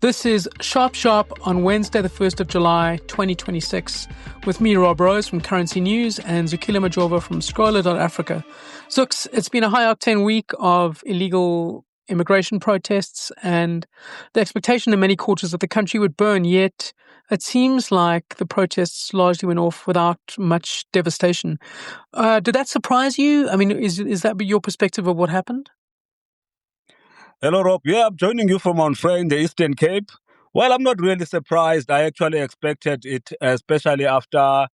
This is Sharp Sharp on Wednesday, the 1st of July, 2026, with me, Rob Rose from Currency News and Zukile Majova from Scrolla.Africa. Zuks, it's been a high-octane week of illegal immigration protests and the expectation in many quarters that the country would burn, yet it seems like the protests largely went off without much devastation. Did that surprise you? I mean, is that your perspective of what happened? Hello, Rob. Yeah, I'm joining you from Mount Frere in the Eastern Cape. Well, I'm not really surprised. I actually expected it, especially after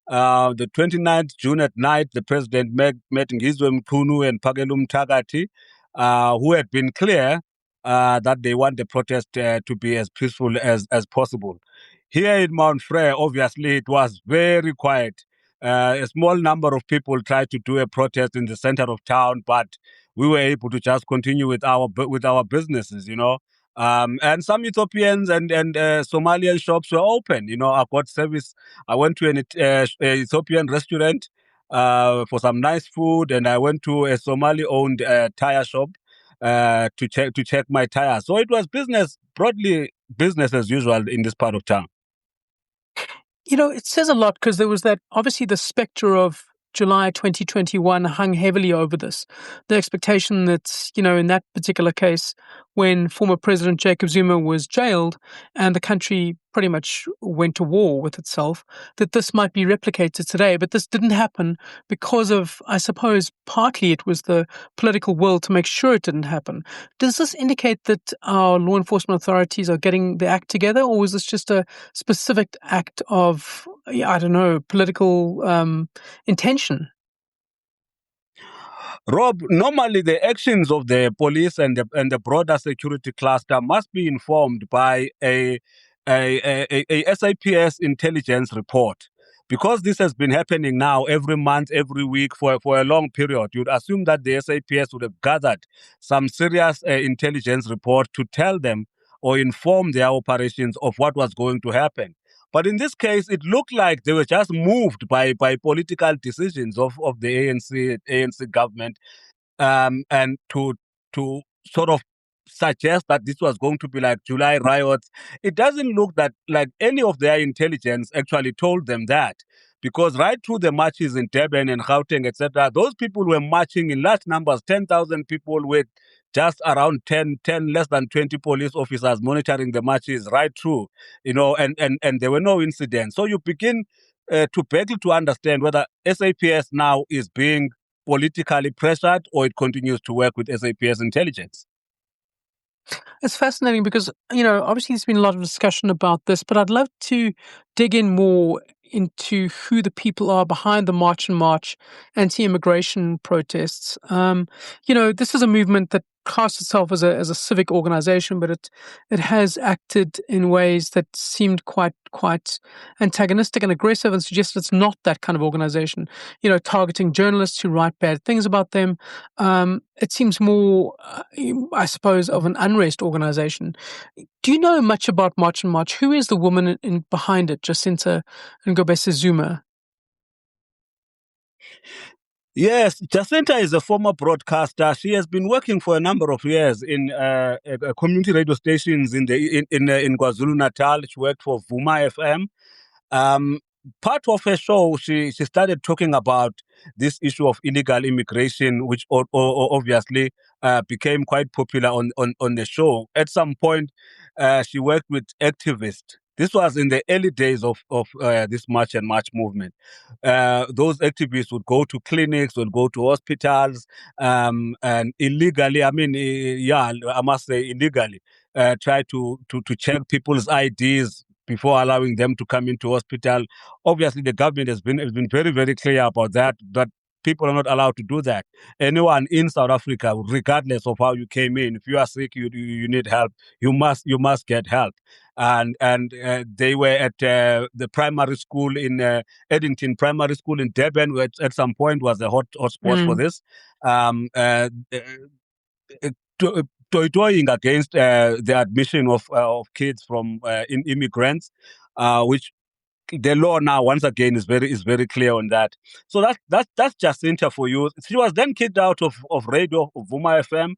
the 29th June at night, the president met Ngizwe Mchunu and Pagelum Tagati, who had been clear that they want the protest to be as peaceful as possible. Here in Mount Frere, obviously, it was very quiet. A small number of people tried to do a protest in the center of town, but we were able to just continue with our businesses, and some Ethiopians and Somalian shops were open. I got service. I went to an Ethiopian restaurant for some nice food, and I went to a Somali-owned tire shop to check my tires. So it was broadly business as usual in this part of town. It says a lot because there was obviously the spectre of July 2021 hung heavily over this. The expectation that, in that particular case, when former President Jacob Zuma was jailed and the country pretty much went to war with itself, that this might be replicated today. But this didn't happen because of, I suppose, partly it was the political will to make sure it didn't happen. Does this indicate that our law enforcement authorities are getting the act together, or was this just a specific act of, political intention? Rob, normally the actions of the police and the broader security cluster must be informed by a SAPS intelligence report. Because this has been happening now every month, every week for a long period, you'd assume that the SAPS would have gathered some serious intelligence report to tell them or inform their operations of what was going to happen. But in this case, it looked like they were just moved by political decisions of the ANC government, and to sort of suggest that this was going to be like July riots. It doesn't look that like any of their intelligence actually told them that, because right through the marches in Durban and Gauteng, etc., those people were marching in large numbers, 10,000 people with just around 10, less than 20 police officers monitoring the marches right through, and there were no incidents. So you begin to battle to understand whether SAPS now is being politically pressured or it continues to work with SAPS intelligence. It's fascinating because, obviously there's been a lot of discussion about this, but I'd love to dig in more into who the people are behind the March and March anti-immigration protests. This is a movement that casts itself as a civic organization, but it has acted in ways that seemed quite antagonistic and aggressive, and suggested it's not that kind of organization. Targeting journalists who write bad things about them. It seems more, I suppose, of an unrest organization. Do you know much about March and March? Who is the woman behind it, Jacinta Ngobese-Zuma? Yes, Jacinta is a former broadcaster. She has been working for a number of years in community radio stations in KwaZulu-Natal. She worked for Vuma FM. Part of her show, she started talking about this issue of illegal immigration, which obviously became quite popular on the show. At some point, she worked with activists. This was in the early days of this March and March movement. Those activists would go to clinics, would go to hospitals, and illegally, I must say illegally, try to check people's IDs before allowing them to come into hospital. Obviously, the government has been very, very clear about that people are not allowed to do that. Anyone in South Africa, regardless of how you came in, if you are sick, you need help, you must get help. And they were at the primary school in Eddington Primary School in Durban, which at some point was a hot spot for this. Toying against the admission of kids from immigrants, which the law now once again is very clear on that. So that's Jacinta for you. She was then kicked out of radio of Vuma FM.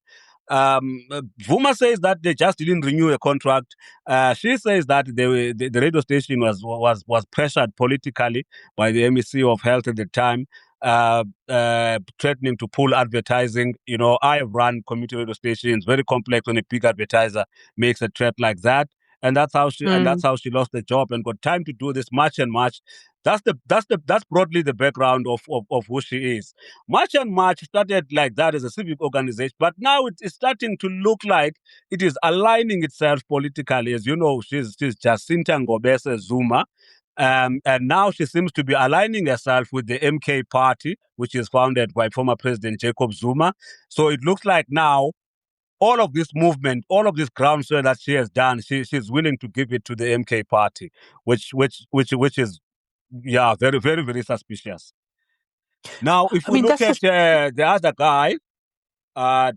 Vuma says that they just didn't renew a contract. She says that the radio station was pressured politically by the MEC of Health at the time, threatening to pull advertising. You know, I have run community radio stations. Very complex when a big advertiser makes a threat like that, and that's how she lost the job and got time to do this March and March. That's broadly the background of who she is. March and March started like that as a civic organization, but now it's starting to look like it is aligning itself politically. As you know, she's Jacinta Ngobese-Zuma. And now she seems to be aligning herself with the MK party, which is founded by former President Jacob Zuma. So it looks like now all of this movement, all of this groundswell that she has done, she's willing to give it to the MK party, which is very, very, very suspicious. Now, if we look at the other guy,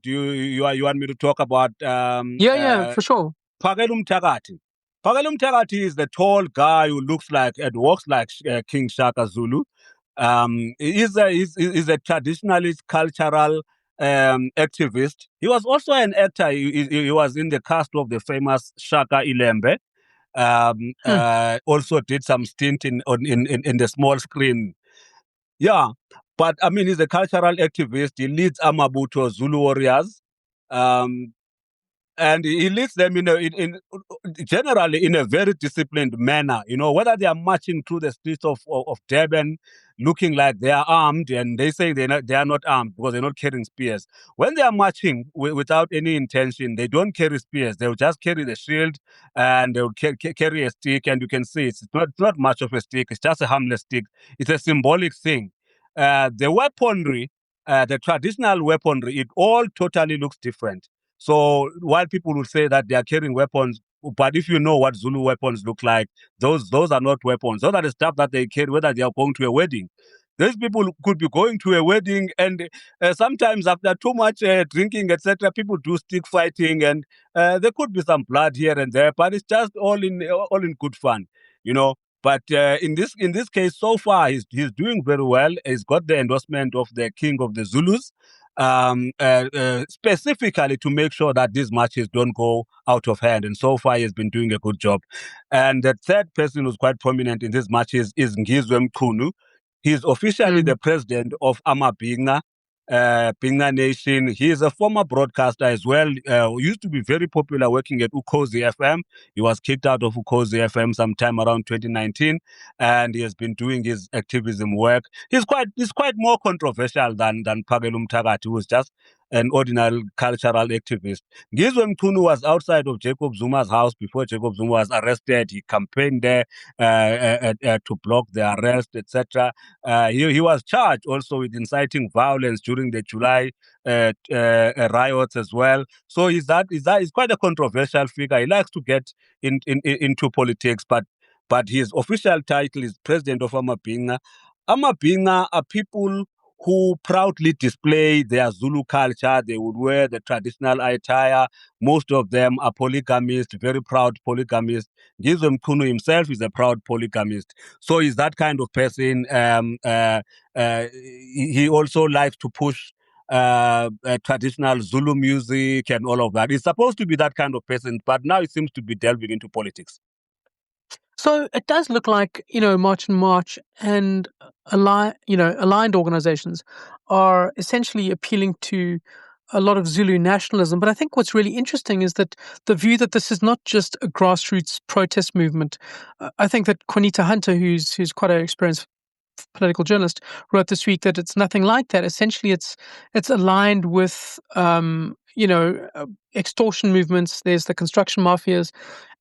do you want me to talk about? For sure. Phakela Umthakathi. Phakela Umthakathi is the tall guy who looks like and walks like King Shaka Zulu. He's a traditionalist, cultural activist. He was also an actor. He was in the cast of the famous Shaka iLembe. Also did some stint in the small screen. Yeah, but I mean, he's a cultural activist. He leads Amabutho Zulu warriors, and he leads them generally in a very disciplined manner. You know, whether they are marching through the streets of Durban, looking like they are armed, and they say they are not armed because they're not carrying spears. When they are marching without any intention, they don't carry spears. They'll just carry the shield and they'll carry a stick, and you can see it's not much of a stick. It's just a harmless stick. It's a symbolic thing. The weaponry, the traditional weaponry, it all totally looks different. So while people will say that they are carrying weapons, but if you know what Zulu weapons look like, those are not weapons. Those are the stuff that they carry, whether they are going to a wedding. These people could be going to a wedding, and sometimes after too much drinking, etc., people do stick fighting, and there could be some blood here and there, but it's just all in good fun, you know. But in this case, so far, he's doing very well. He's got the endorsement of the King of the Zulus, specifically to make sure that these matches don't go out of hand. And so far, he has been doing a good job. And the third person who's quite prominent in these matches is Ngizwe Mchunu. He's officially the president of AmaBhinca Nation. He is a former broadcaster as well. Used to be very popular working at Ukhozi FM. He was kicked out of Ukhozi FM sometime around 2019, and he has been doing his activism work. He's quite more controversial than Phakela Umthakathi, who was just an ordinary cultural activist. Ngizwe Mchunu was outside of Jacob Zuma's house before Jacob Zuma was arrested. He campaigned there to block the arrest, etc. He was charged also with inciting violence during the July riots as well. So he's quite a controversial figure. He likes to get into politics, but his official title is president of AmaBhinca. AmaBhinca are people who proudly display their Zulu culture. They would wear the traditional attire. Most of them are polygamists, very proud polygamists. Ngizwe Mchunu himself is a proud polygamist. So he's that kind of person. He also likes to push traditional Zulu music and all of that. He's supposed to be that kind of person, but now he seems to be delving into politics. So it does look like, March and March and aligned organizations are essentially appealing to a lot of Zulu nationalism. But I think what's really interesting is that the view that this is not just a grassroots protest movement. I think that Juanita Hunter, who's quite an experienced political journalist, wrote this week that it's nothing like that. Essentially, it's aligned with extortion movements. There's the construction mafias.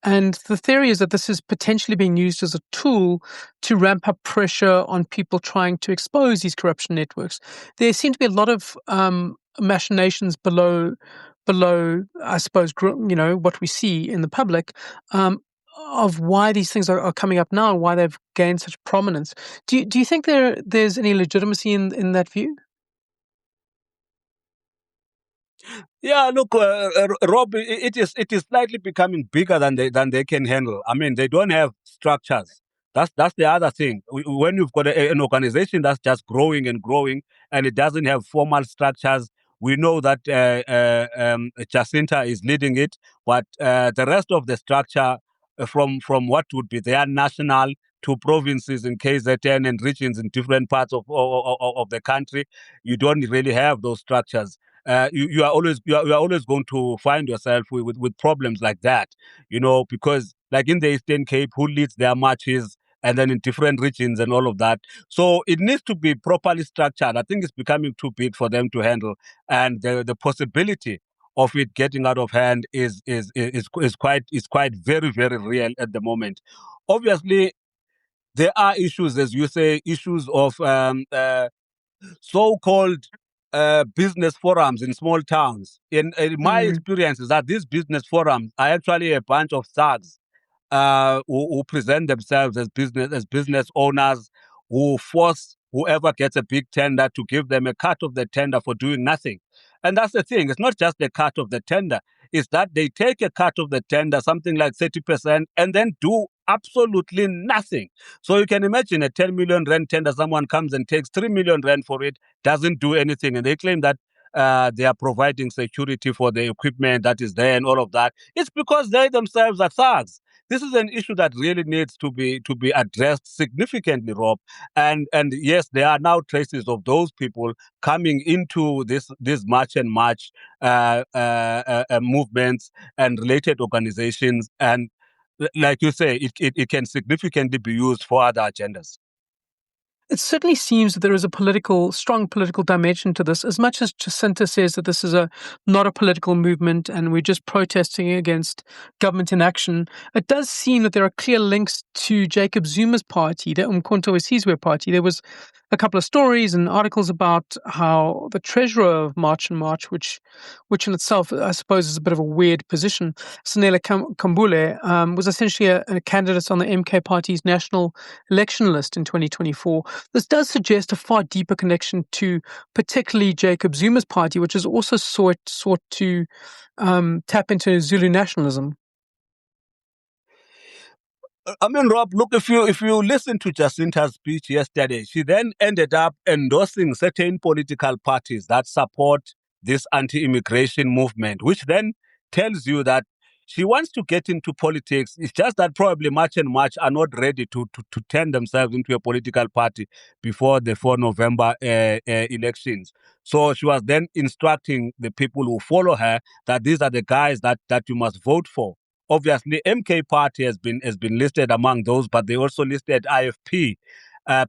And the theory is that this is potentially being used as a tool to ramp up pressure on people trying to expose these corruption networks. There seem to be a lot of machinations below, I suppose, what we see in the public, of why these things are coming up now and why they've gained such prominence. Do you think there's any legitimacy in that view? Yeah, look, Rob, it is slightly becoming bigger than they can handle. I mean, they don't have structures. That's the other thing. When you've got an organization that's just growing and growing, and it doesn't have formal structures We know that Jacinta is leading it, but the rest of the structure, from what would be their national to provinces in KZN and regions in different parts of the country, you don't really have those structures. You are always going to find yourself with problems like that, because like in the Eastern Cape, who leads their marches, and then in different regions and all of that. So it needs to be properly structured. I think it's becoming too big for them to handle, and the possibility of it getting out of hand is quite very, very real at the moment. Obviously, there are issues, as you say, issues of so-called business forums in small towns. In my experience is that these business forums are actually a bunch of thugs who present themselves as business owners, who force whoever gets a big tender to give them a cut of the tender for doing nothing. And that's the thing. It's not just the cut of the tender. It's that they take a cut of the tender, something like 30%, and then do absolutely nothing. So you can imagine a 10 million rand tender, someone comes and takes 3 million rand for it, doesn't do anything, and they claim that they are providing security for the equipment that is there and all of that. It's because they themselves are thugs. This is an issue that really needs to be addressed significantly, Rob. And yes, there are now traces of those people coming into this March and March movements and related organizations, and like you say, it can significantly be used for other agendas. It certainly seems that there is a strong political dimension to this. As much as Jacinta says that this is not a political movement and we're just protesting against government inaction, it does seem that there are clear links to Jacob Zuma's party, the Ngizwe party. There was a couple of stories and articles about how the treasurer of March and March, which in itself, I suppose, is a bit of a weird position, Sanela Kambule, was essentially a candidate on the MK party's national election list in 2024. This does suggest a far deeper connection to particularly Jacob Zuma's party, which has also sought to tap into Zulu nationalism. I mean, Rob, look, if you listen to Jacinta's speech yesterday, she then ended up endorsing certain political parties that support this anti-immigration movement, which then tells you that she wants to get into politics. It's just that probably March and March are not ready to turn themselves into a political party before the 4 November elections. So she was then instructing the people who follow her that these are the guys that you must vote for. Obviously, MK Party has been listed among those, but they also listed IFP.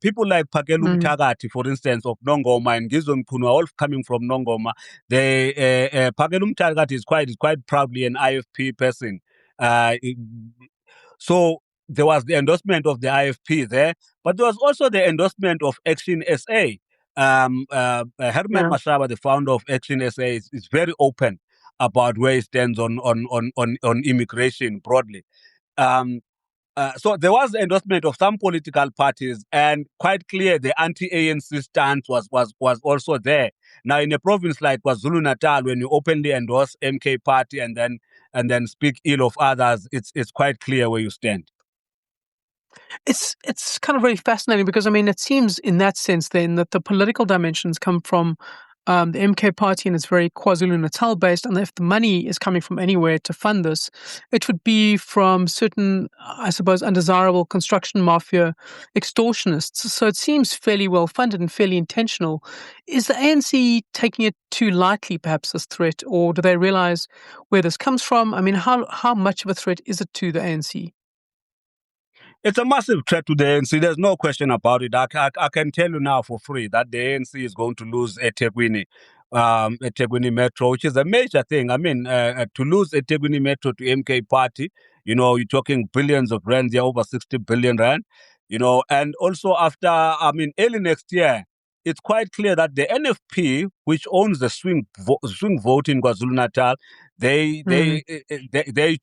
People like Phakela Mthakathi, for instance, of Nongoma, and Ngizwe Mchunu are all coming from Nongoma. Phakela Mthakathi is quite proudly an IFP person. So there was the endorsement of the IFP there, but there was also the endorsement of Action SA. Herman Mashaba, the founder of Action SA, is very open about where he stands on immigration broadly. So there was the endorsement of some political parties, and quite clear the anti-ANC stance was also there. Now, in a province like KwaZulu-Natal, when you openly endorse MK Party and then speak ill of others, it's quite clear where you stand. It's kind of very fascinating because, I mean, it seems in that sense then that the political dimensions come from the MK party and it's very KwaZulu-Natal based, and if the money is coming from anywhere to fund this, it would be from certain, I suppose, undesirable construction mafia extortionists. So it seems fairly well funded and fairly intentional. Is the ANC taking it too lightly, perhaps, this threat, or do they realize where this comes from? I mean, how much of a threat is it to the ANC? It's a massive threat to the ANC. There's no question about it. I can tell you now for free that the ANC is going to lose eThekwini Metro, which is a major thing. I mean, to lose eThekwini Metro to MK Party, you're talking billions of rand, yeah, over 60 billion rand, and also after, early next year, it's quite clear that the NFP, which owns the swing vote in KwaZulu-Natal, they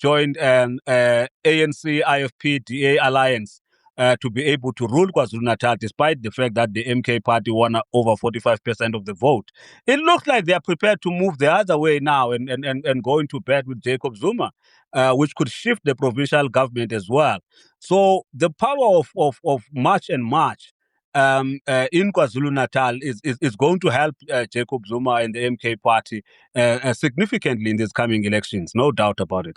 joined ANC IFP DA alliance to be able to rule KwaZulu-Natal, despite the fact that the MK party won over 45% of the vote. It looks like they are prepared to move the other way now and go into bed with Jacob Zuma, which could shift the provincial government as well. So the power of March and March in KwaZulu-Natal is going to help Jacob Zuma and the MK party significantly in these coming elections. No doubt about it.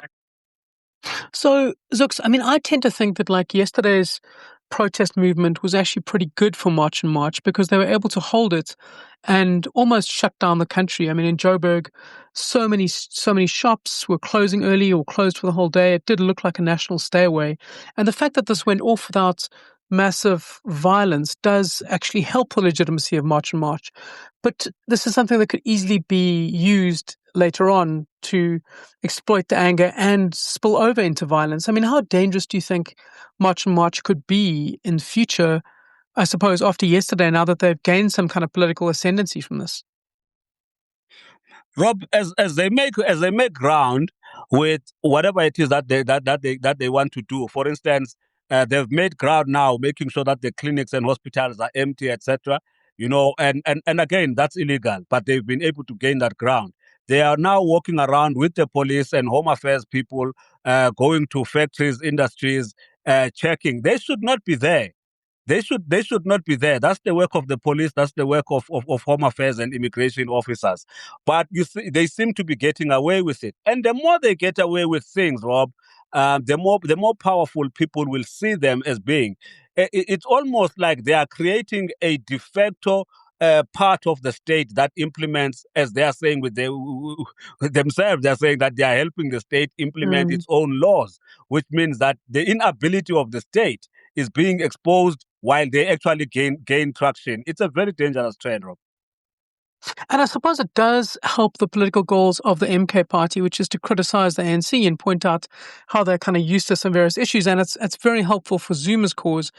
So, Zuks, I mean, I tend to think that like yesterday's protest movement was actually pretty good for March and March because they were able to hold it and almost shut down the country. I mean, in Joburg, so many shops were closing early or closed for the whole day. It did look like a national stay away. And the fact that this went off without massive violence does actually help the legitimacy of March and March. But this is something that could easily be used later on to exploit the anger and spill over into violence. I mean, how dangerous do you think March and March could be in future, I suppose, after yesterday, now that they've gained some kind of political ascendancy from this? Rob, as they make ground with whatever it is that they want to do. For instance, they've made ground now, making sure that the clinics and hospitals are empty, etc. You know, and again, that's illegal, but they've been able to gain that ground. They are now walking around with the police and home affairs people, going to factories, industries, checking. They should not be there. They should not be there. That's the work of the police. That's the work of home affairs and immigration officers. But you see, they seem to be getting away with it. And the more they get away with things, Rob, the more powerful people will see them as being. It's almost like they are creating a de facto part of the state that implements, as they are saying with themselves, they are saying that they are helping the state implement its own laws, which means that the inability of the state is being exposed while they actually gain traction. It's a very dangerous trend, Rob. And I suppose it does help the political goals of the MK party, which is to criticize the ANC and point out how they're kind of used to some various issues. And it's very helpful for Zuma's cause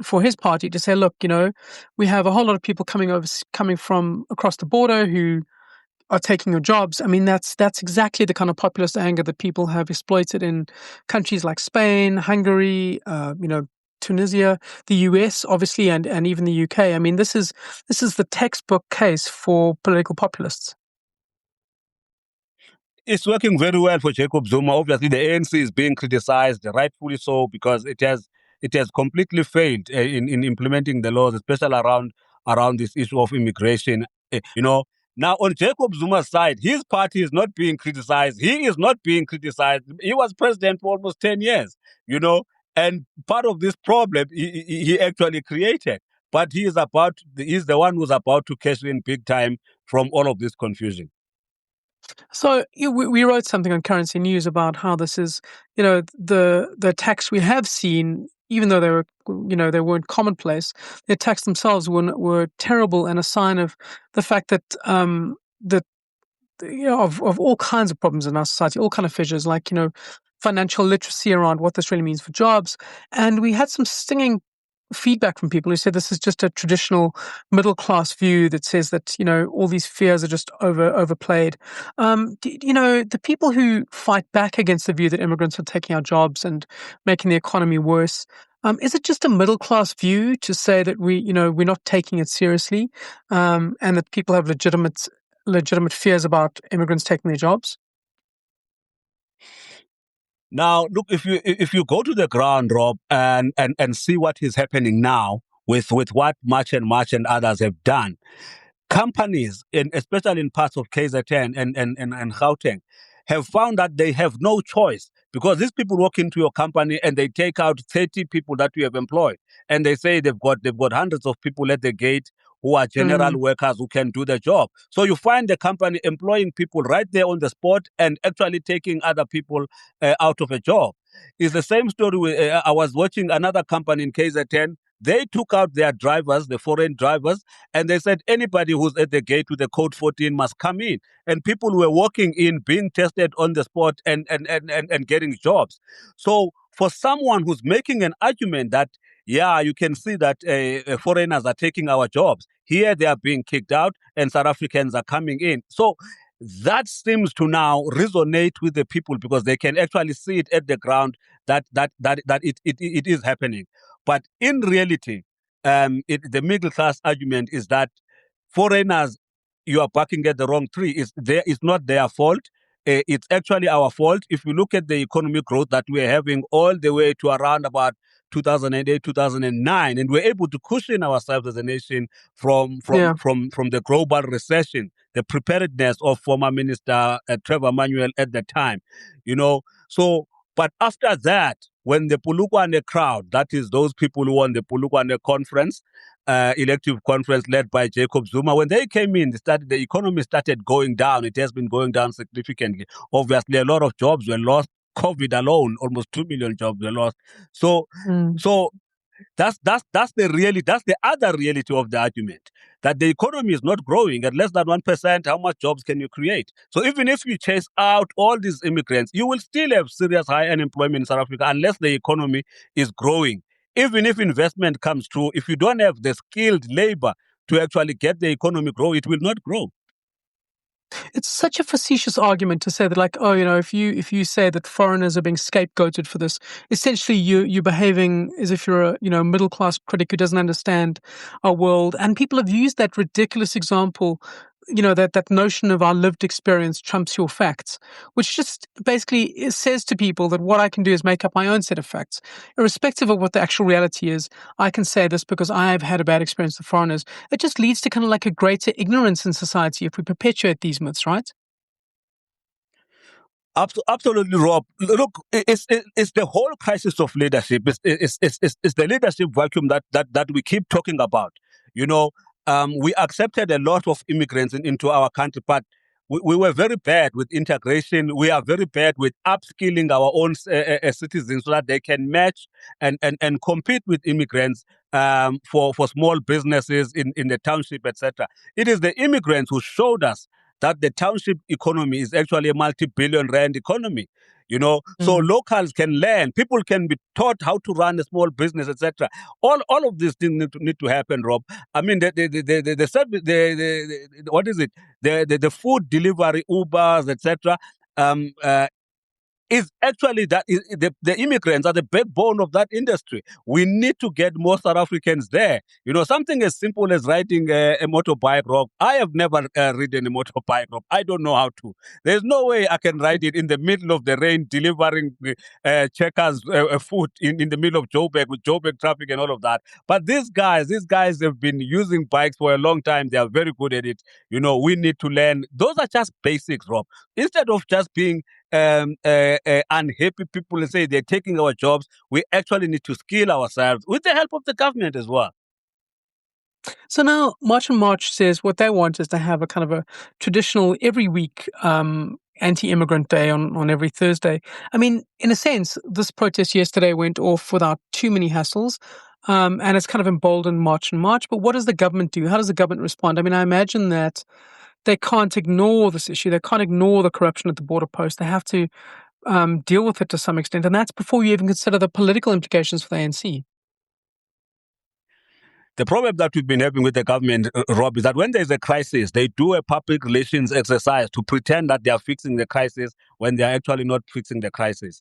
for his party to say, look, you know, we have a whole lot of people coming from across the border who are taking your jobs. I mean, that's exactly the kind of populist anger that people have exploited in countries like Spain, Hungary, Tunisia, the US, obviously, and even the UK. I mean, this is the textbook case for political populists. It's working very well for Jacob Zuma. Obviously, the ANC is being criticized, rightfully so, because it has completely failed in implementing the laws, especially around this issue of immigration. You know, now on Jacob Zuma's side, his party is not being criticized. He is not being criticized. He was president for almost 10 years. You know, and part of this problem he actually created. But he's the one who's about to cash in big time from all of this confusion. So we wrote something on Currency News about how this is, the attacks we have seen, even though they weren't commonplace, the attacks themselves were terrible and a sign of the fact that of all kinds of problems in our society, all kind of fissures, like financial literacy around what this really means for jobs, and we had some stinging feedback from people who said this is just a traditional middle class view that says that all these fears are just overplayed. The people who fight back against the view that immigrants are taking our jobs and making the economy worse, is it just a middle class view to say that we're not taking it seriously, and that people have legitimate fears about immigrants taking their jobs? Now, look, if you go to the ground, Rob, and see what is happening now with what March and others have done, companies, especially in parts of KZN and Gauteng, have found that they have no choice, because these people walk into your company and they take out 30 people that you have employed, and they say they've got hundreds of people at the gate who are general workers who can do the job. So you find the company employing people right there on the spot and actually taking other people out of a job. It's the same story with, I was watching another company in KZN. They took out their drivers, the foreign drivers, and they said anybody who's at the gate with the code 14 must come in. And people were walking in, being tested on the spot and getting jobs. So for someone who's making an argument that, yeah, you can see that foreigners are taking our jobs, here they are being kicked out and South Africans are coming in. So that seems to now resonate with the people, because they can actually see it at the ground that it is happening. But in reality, the middle class argument is that foreigners, you are barking at the wrong tree. It's not their fault. It's actually our fault. If you look at the economic growth that we're having all the way to around about 2008, 2009, and we're able to cushion ourselves as a nation from the global recession, the preparedness of former Minister Trevor Manuel at the time, So, but after that, when the Polokwane crowd, that is those people who won the Polokwane conference, elective conference led by Jacob Zuma, when they came in, the economy started going down. It has been going down significantly. Obviously, a lot of jobs were lost. COVID alone, almost 2 million jobs were lost. So that's the other reality of the argument, that the economy is not growing at less than 1%. How much jobs can you create? So even if you chase out all these immigrants, you will still have serious high unemployment in South Africa unless the economy is growing. Even if investment comes through, if you don't have the skilled labor to actually get the economy grow, it will not grow. It's such a facetious argument to say that, like, if you say that foreigners are being scapegoated for this, essentially you're behaving as if you're a middle class critic who doesn't understand our world. And people have used that ridiculous example, that notion of our lived experience trumps your facts, which just basically says to people that what I can do is make up my own set of facts, irrespective of what the actual reality is. I can say this because I've had a bad experience with foreigners. It just leads to kind of like a greater ignorance in society if we perpetuate these myths, right? Absolutely, Rob. Look, it's the whole crisis of leadership. It's the leadership vacuum that we keep talking about. We accepted a lot of immigrants into our country, but we were very bad with integration. We are very bad with upskilling our own citizens so that they can match and compete with immigrants for small businesses in the township, etc. It is the immigrants who showed us that the township economy is actually a multi-billion rand economy. So locals can learn, people can be taught how to run a small business, etc. All of these things need to happen, Rob. I mean, the service, what is it? The food delivery, Ubers, etc. Is actually the immigrants are the backbone of that industry. We need to get more South Africans there. Something as simple as riding a motorbike, Rob. I have never ridden a motorbike, Rob. I don't know how to. There's no way I can ride it in the middle of the rain, delivering checkers food in the middle of Joburg with Joburg traffic and all of that. But these guys have been using bikes for a long time. They are very good at it. We need to learn. Those are just basics, Rob. Instead of just being unhappy people and say they're taking our jobs, we actually need to skill ourselves with the help of the government as well. So now March on March says what they want is to have a kind of a traditional every week anti-immigrant day on every Thursday. I mean, in a sense, this protest yesterday went off without too many hassles. And it's kind of emboldened March on March. But what does the government do? How does the government respond? I mean, I imagine that they can't ignore this issue. They can't ignore the corruption at the border post. They have to deal with it to some extent. And that's before you even consider the political implications for the ANC. The problem that we've been having with the government, Rob, is that when there's a crisis, they do a public relations exercise to pretend that they are fixing the crisis when they are actually not fixing the crisis.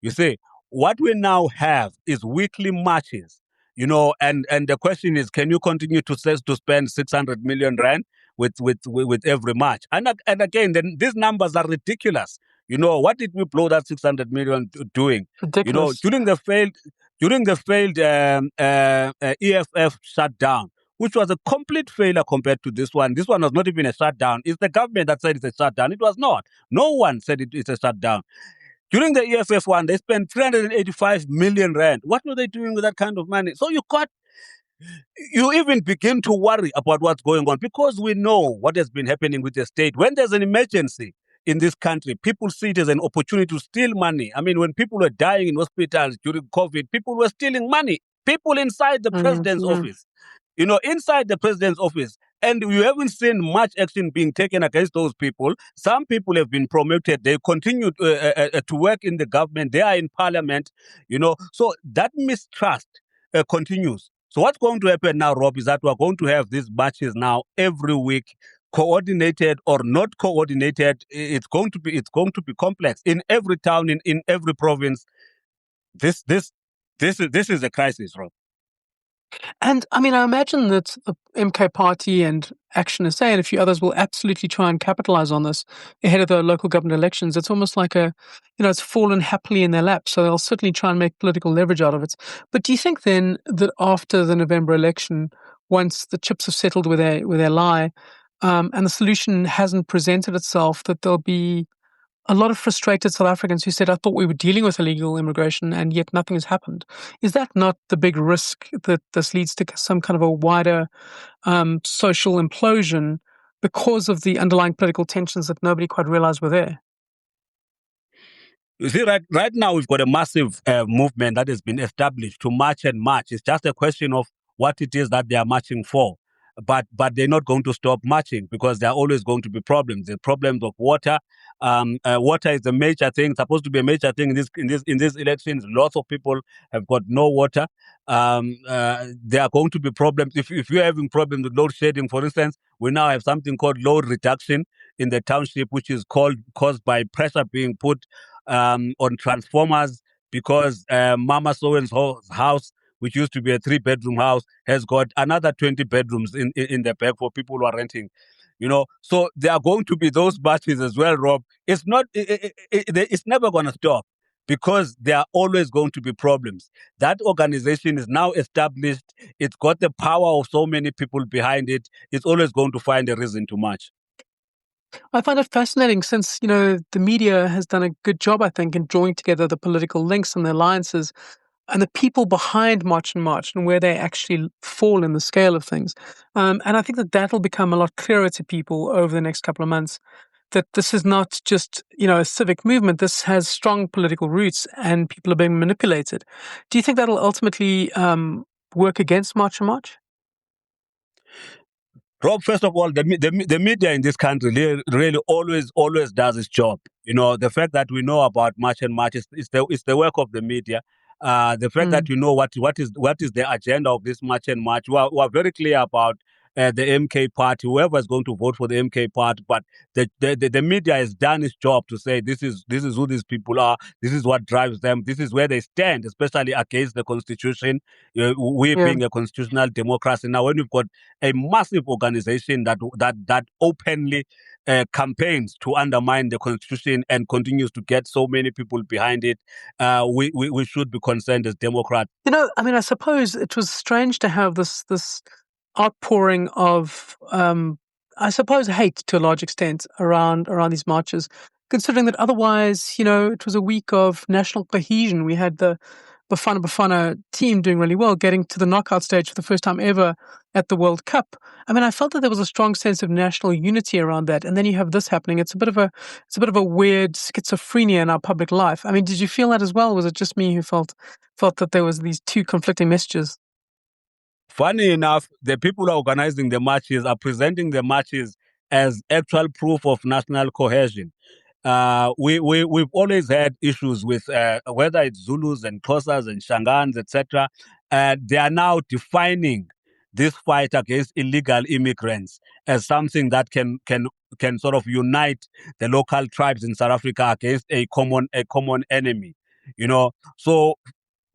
You see, what we now have is weekly marches, and the question is, can you continue to spend 600 million rand with every march? And again, then these numbers are ridiculous. What did we blow that 600 million doing? Ridiculous. During the failed EFF shutdown, which was a complete failure compared to this one. This one was not even a shutdown. It's the government that said it's a shutdown. It was not. No one said it's a shutdown. During the EFF one, they spent 385 million rand. What were they doing with that kind of money? So you even begin to worry about what's going on, because we know what has been happening with the state. When there's an emergency in this country, people see it as an opportunity to steal money. I mean, when people were dying in hospitals during COVID, people were stealing money. People inside the president's office, inside the president's office. And you haven't seen much action being taken against those people. Some people have been promoted. They continue to work in the government. They are in parliament, So that mistrust continues. So what's going to happen now, Rob, is that we're going to have these marches now every week, coordinated or not coordinated. It's going to be complex in every town, in every province. This is a crisis, Rob. And I mean, I imagine that the MK Party and Action SA and a few others will absolutely try and capitalize on this ahead of the local government elections. It's almost like it's fallen happily in their lap. So they'll certainly try and make political leverage out of it. But do you think then that after the November election, once the chips have settled where they lie, and the solution hasn't presented itself, that there'll be a lot of frustrated South Africans who said, I thought we were dealing with illegal immigration and yet nothing has happened. Is that not the big risk that this leads to some kind of a wider social implosion because of the underlying political tensions that nobody quite realized were there? You see, right now we've got a massive movement that has been established to march and march. It's just a question of what it is that they are marching for. But they're not going to stop marching because there are always going to be problems. The problems of water. Water is a major thing. Supposed to be a major thing in these elections. Lots of people have got no water. There are going to be problems if you're having problems with load shedding. For instance, we now have something called load reduction in the township, which is caused by pressure being put on transformers because Mama So-and-so's house, which used to be a 3-bedroom house, has got another 20 bedrooms in the back for people who are renting. So there are going to be those batches as well, Rob. It's never going to stop because there are always going to be problems. That organization is now established. It's got the power of so many people behind it. It's always going to find a reason to march. I find it fascinating since, the media has done a good job, I think, in drawing together the political links and the alliances and the people behind March and March and where they actually fall in the scale of things. And I think that that'll become a lot clearer to people over the next couple of months, that this is not just, a civic movement. This has strong political roots and people are being manipulated. Do you think that'll ultimately work against March and March? Rob, first of all, the media in this country really always does its job. The fact that we know about March and March is the work of the media. The fact that you know what is the agenda of this March and March. We are very clear about the MK party, whoever is going to vote for the MK party, but the media has done its job to say this is who these people are, this is what drives them, this is where they stand, especially against the constitution. We being a constitutional democracy. Now, when you've got a massive organization that openly campaigns to undermine the constitution and continues to get so many people behind it, we should be concerned as Democrats. I suppose it was strange to have this outpouring of, I suppose, hate to a large extent around these marches, considering that otherwise, it was a week of national cohesion. We had the Bafana team doing really well, getting to the knockout stage for the first time ever at the World Cup. I mean, I felt that there was a strong sense of national unity around that, and then you have this happening. It's a bit of a weird schizophrenia in our public life. I mean, did you feel that as well? Was it just me who felt that there was these two conflicting messages? Funny enough, the people who are organizing the marches are presenting the marches as actual proof of national cohesion. We've always had issues with whether it's Zulus and Xhosas and Shangans, etc. They are now defining this fight against illegal immigrants as something that can sort of unite the local tribes in South Africa against a common enemy. So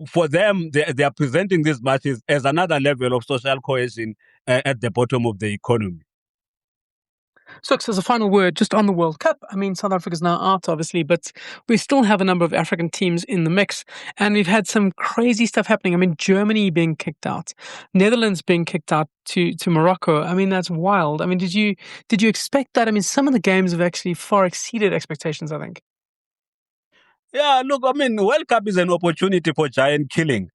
for them, they are presenting these marches as another level of social cohesion at the bottom of the economy. So, as a final word, just on the World Cup, I mean, South Africa's now out, obviously, but we still have a number of African teams in the mix, and we've had some crazy stuff happening. I mean, Germany being kicked out, Netherlands being kicked out to Morocco. I mean, that's wild. I mean, did you expect that? I mean, some of the games have actually far exceeded expectations, I think. Yeah, look, I mean, World Cup is an opportunity for giant killing,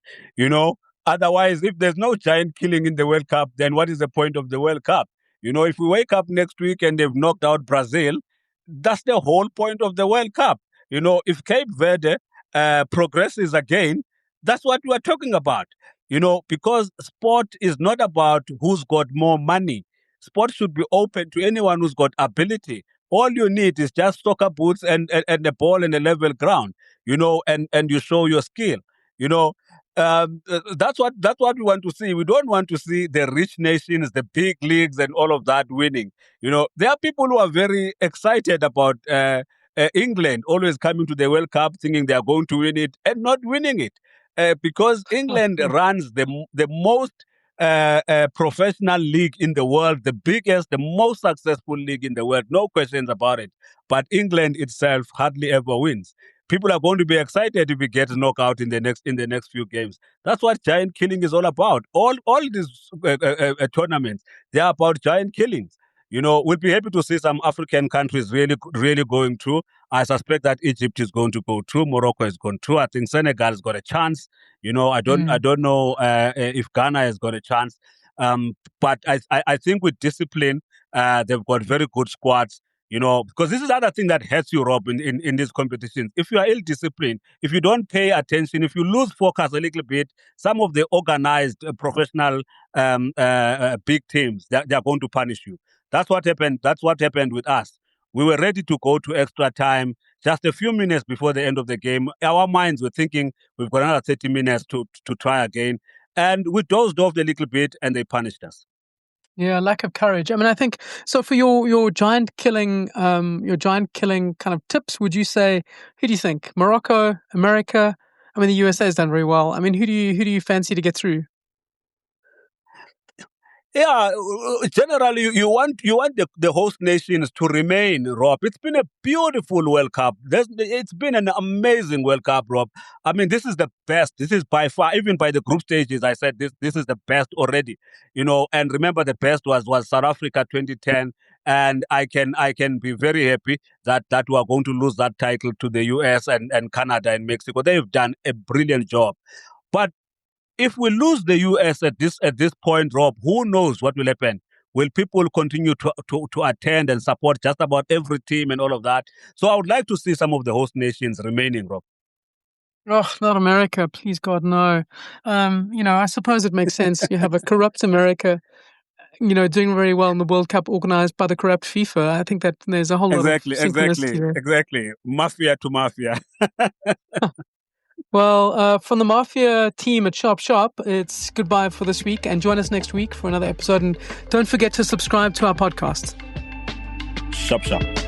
Otherwise, if there's no giant killing in the World Cup, then what is the point of the World Cup? If we wake up next week and they've knocked out Brazil, that's the whole point of the World Cup. If Cape Verde progresses again, that's what we are talking about. Because sport is not about who's got more money. Sport should be open to anyone who's got ability. All you need is just soccer boots and a ball and a level ground, and you show your skill. That's what we want to see. We don't want to see the rich nations, the big leagues, and all of that winning. There are people who are very excited about England always coming to the World Cup, thinking they are going to win it and not winning it. because England runs the most professional league in the world, the biggest, the most successful league in the world, no questions about it. But England itself hardly ever wins. People are going to be excited if we get knocked out in the next few games. That's what giant killing is all about. All these tournaments, they are about giant killings. We'll be happy to see some African countries really, really going through. I suspect that Egypt is going to go through. Morocco is going through. I think Senegal has got a chance. I don't know if Ghana has got a chance. But I think with discipline, they've got very good squads. Because this is the other thing that hurts you, Rob, in these competitions. If you are ill-disciplined, if you don't pay attention, if you lose focus a little bit, some of the organized, professional, big teams, they are going to punish you. That's what happened. That's what happened with us. We were ready to go to extra time just a few minutes before the end of the game. Our minds were thinking we've got another 30 minutes to try again. And we dozed off a little bit and they punished us. Yeah, lack of courage. I mean, I think so. For your giant killing kind of tips, would you say, who do you think? Morocco, America? I mean, the USA has done very well. I mean, who do you fancy to get through? Yeah, generally you want the host nations to remain, Rob. It's been a beautiful World Cup. It's been an amazing World Cup, Rob. I mean, this is the best. This is by far, even by the group stages, I said this is the best already. And remember the best was South Africa 2010. And I can be very happy that we are going to lose that title to the US and Canada and Mexico. They've done a brilliant job. But if we lose the US at this point, Rob, who knows what will happen? Will people continue to attend and support just about every team and all of that? So I would like to see some of the host nations remaining, Rob. Oh, not America. Please, God, no. I suppose it makes sense. You have a corrupt America, doing very well in the World Cup organized by the corrupt FIFA. I think that there's a whole lot of synchronicity there. Exactly. Mafia to mafia. Well, from the Mafia team at Sharp, it's goodbye for this week, and join us next week for another episode. And don't forget to subscribe to our podcast. Sharp.